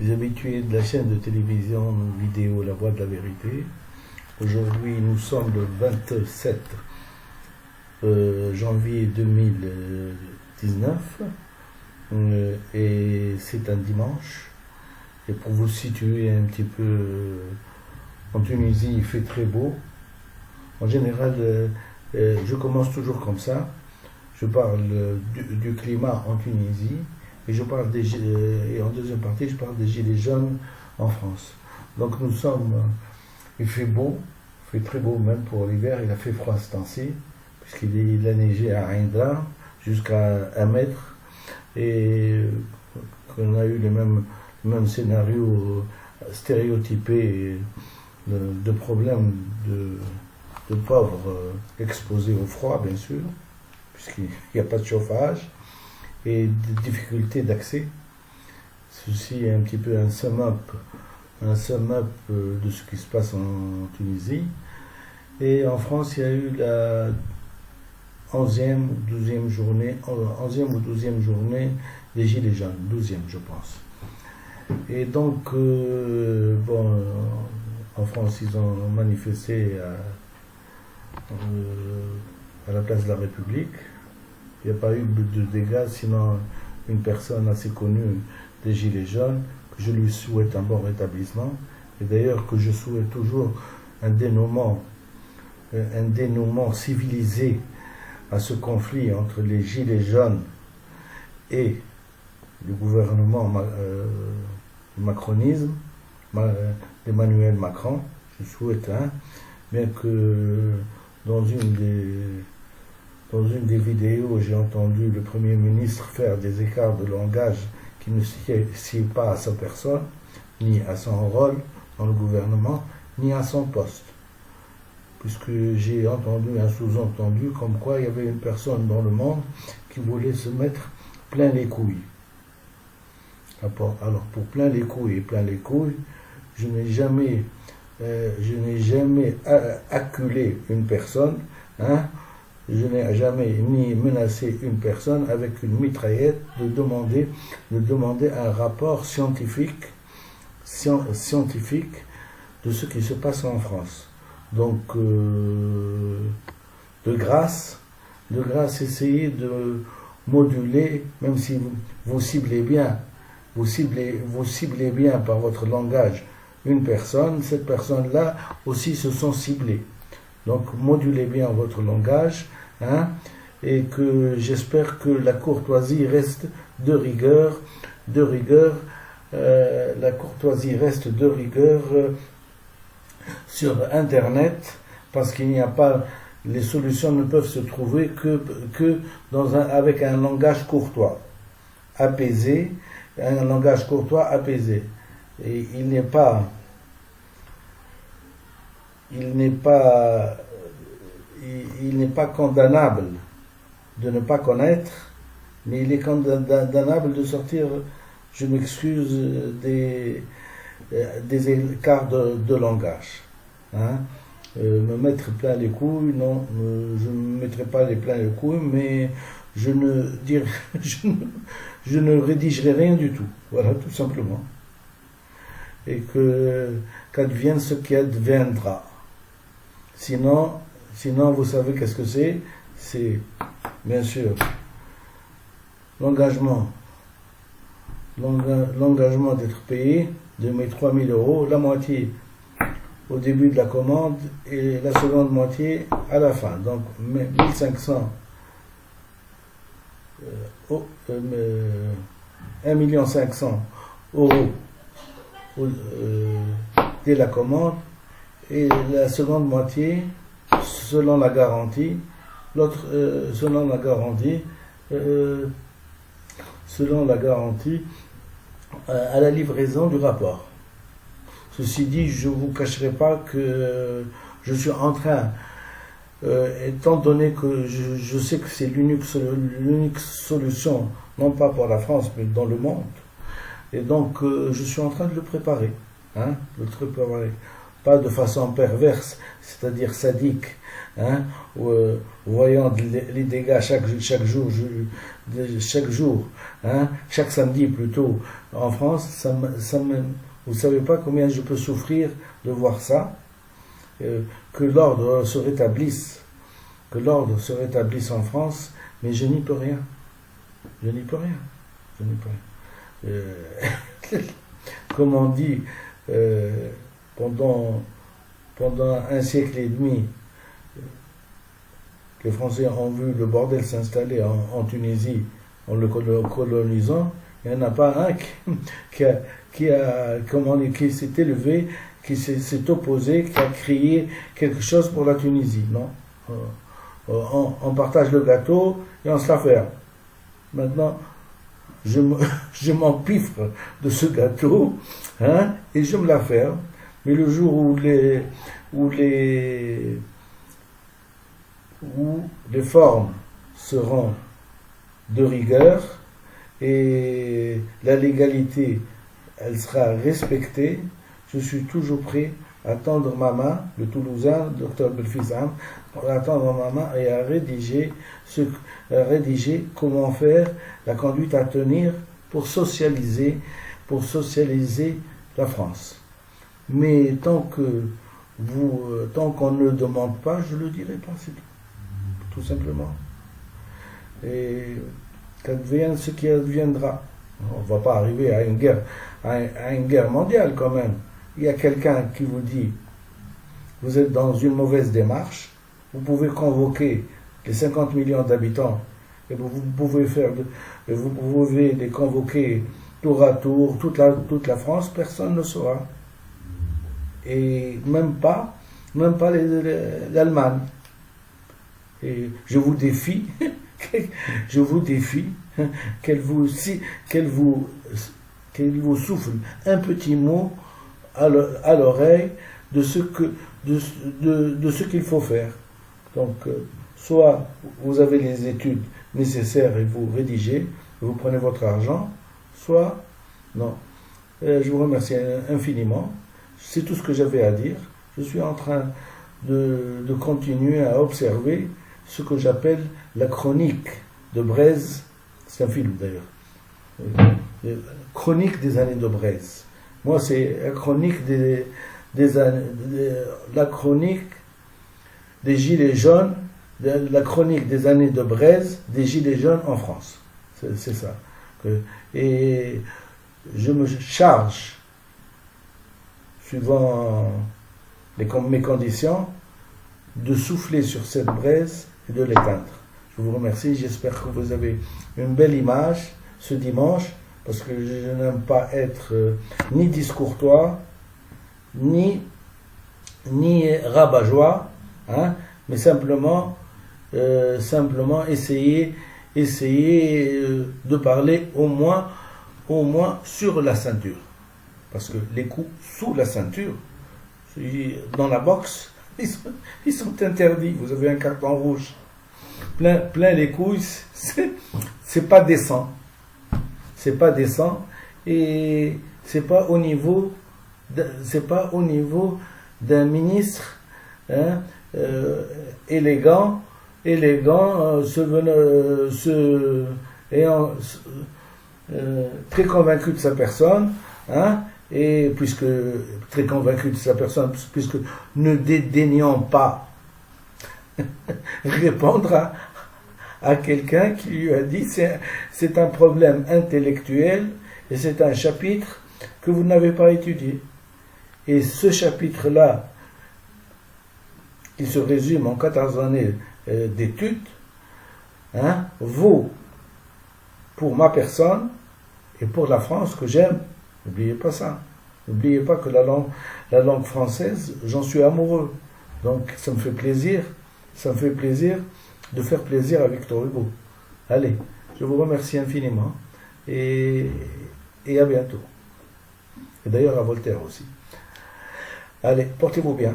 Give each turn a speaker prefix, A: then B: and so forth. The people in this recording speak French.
A: Les habitués de la chaîne de télévision vidéo La Voix de la Vérité. Aujourd'hui, nous sommes le 27 janvier 2019 et c'est un dimanche. Et pour vous situer un petit peu, en Tunisie, il fait très beau. En général, je commence toujours comme ça. Je parle du climat en Tunisie et je parle et en deuxième partie, je parle des gilets jaunes en France. Donc il fait beau, il fait très beau même pour l'hiver. Il a fait froid ce temps-ci puisqu'il a neigé à Aïnda jusqu'à 1 mètre et qu'on a eu le même scénario stéréotypé de problèmes de pauvres exposés au froid, bien sûr, puisqu'il n'y a pas de chauffage, et des difficultés d'accès. Ceci est un petit peu un sum-up de ce qui se passe en Tunisie. Et en France, il y a eu la 11e ou 12e journée des Gilets jaunes, 12e je pense. Et donc, en France, ils ont manifesté à la place de la République. Il n'y a pas eu de dégâts, sinon une personne assez connue des Gilets jaunes, que je lui souhaite un bon rétablissement, et d'ailleurs que je souhaite toujours un dénouement civilisé à ce conflit entre les Gilets jaunes et le gouvernement macronisme d'Emmanuel Macron. Je souhaite, bien que dans une des vidéos, j'ai entendu le Premier ministre faire des écarts de langage qui ne sied pas à sa personne, ni à son rôle dans le gouvernement, ni à son poste. Puisque j'ai entendu un sous-entendu comme quoi il y avait une personne dans le monde qui voulait se mettre plein les couilles. Alors pour plein les couilles, je n'ai jamais acculé une personne, je n'ai jamais ni menacé une personne avec une mitraillette de demander un rapport scientifique de ce qui se passe en France. Donc, de grâce, essayez de moduler, même si vous ciblez bien par votre langage une personne, cette personne-là aussi se sont ciblées. Donc, modulez bien votre langage, et que j'espère que la courtoisie reste de rigueur, la courtoisie reste de rigueur sur Internet, parce qu'il n'y a pas, les solutions ne peuvent se trouver que avec un langage courtois, apaisé, Et il n'est pas condamnable de ne pas connaître, mais il est condamnable de sortir, je m'excuse, des écarts de langage. Me mettre plein les couilles, non, je ne me mettrai pas plein les couilles, mais je ne rédigerai rien du tout. Voilà, tout simplement. Et qu'advienne ce qui adviendra. Sinon, vous savez qu'est-ce que c'est? C'est, bien sûr, l'engagement d'être payé de mes 3 000 euros, la moitié au début de la commande et la seconde moitié à la fin. Donc, 1 500 euros dès la commande, et la seconde moitié selon la garantie, selon la garantie à la livraison du rapport. Ceci dit, je ne vous cacherai pas que je suis en train, étant donné que je sais que c'est l'unique solution, non pas pour la France, mais dans le monde, et donc je suis en train de le préparer, pas de façon perverse, c'est-à-dire sadique, hein, voyant les dégâts chaque jour, hein, chaque samedi plutôt, en France, vous ne savez pas combien je peux souffrir de voir ça, que l'ordre se rétablisse, en France, mais je n'y peux rien. Je n'y peux rien. Comme on dit, pendant un siècle et demi, les Français ont vu le bordel s'installer en Tunisie en le colonisant. Il n'y en a pas un qui s'est élevé, qui s'est opposé, qui a créé quelque chose pour la Tunisie. Non, on partage le gâteau et on se la ferme. Maintenant, je m'empiffre de ce gâteau, hein, et je me la ferme. Mais le jour où les formes seront de rigueur et la légalité, elle sera respectée, je suis toujours prêt à tendre ma main, le Toulousain, Dr Belfizam, à tendre ma main et à rédiger comment faire la conduite à tenir pour socialiser la France. Mais tant qu'on ne demande pas, je ne le dirai pas, c'est tout simplement. Et qu'advienne ce qui adviendra. On ne va pas arriver à une guerre mondiale quand même. Il y a quelqu'un qui vous dit, vous êtes dans une mauvaise démarche, vous pouvez convoquer les 50 millions d'habitants et vous pouvez les convoquer tour à tour, toute la France, personne ne saura. Et même pas l'Allemagne. Et je vous défie qu'elle vous souffle un petit mot à l'oreille de ce qu'il faut faire. Donc, soit vous avez les études nécessaires et vous rédigez, vous prenez votre argent, soit non. Je vous remercie infiniment. C'est tout ce que j'avais à dire. Je suis en train de continuer à observer ce que j'appelle la chronique de Braise. C'est un film d'ailleurs. Chronique des années de Braise. Moi, c'est la chronique la chronique des Gilets jaunes, la chronique des années de Braise, des Gilets jaunes en France. C'est ça. Et je me charge, suivant mes conditions, de souffler sur cette braise et de l'éteindre. Je vous remercie, j'espère que vous avez une belle image ce dimanche, parce que je n'aime pas être ni discourtois, ni rabat-joie, hein, mais simplement essayer de parler au moins sur la ceinture. Parce que les coups sous la ceinture, dans la boxe, ils sont interdits. Vous avez un carton rouge. Plein les couilles, c'est pas décent. C'est pas décent. Et c'est pas au niveau d'un ministre, hein, élégant, ayant très convaincu de sa personne, hein, et puisque très convaincu de sa personne, puisque ne dédaignant pas répondre à quelqu'un qui lui a dit c'est un problème intellectuel et c'est un chapitre que vous n'avez pas étudié. Et ce chapitre-là, qui se résume en 14 années d'études, hein, vaut pour ma personne et pour la France que j'aime. N'oubliez pas ça. N'oubliez pas que la langue française, j'en suis amoureux. Donc ça me fait plaisir de faire plaisir à Victor Hugo. Allez, je vous remercie infiniment et à bientôt. Et d'ailleurs à Voltaire aussi. Allez, portez-vous bien.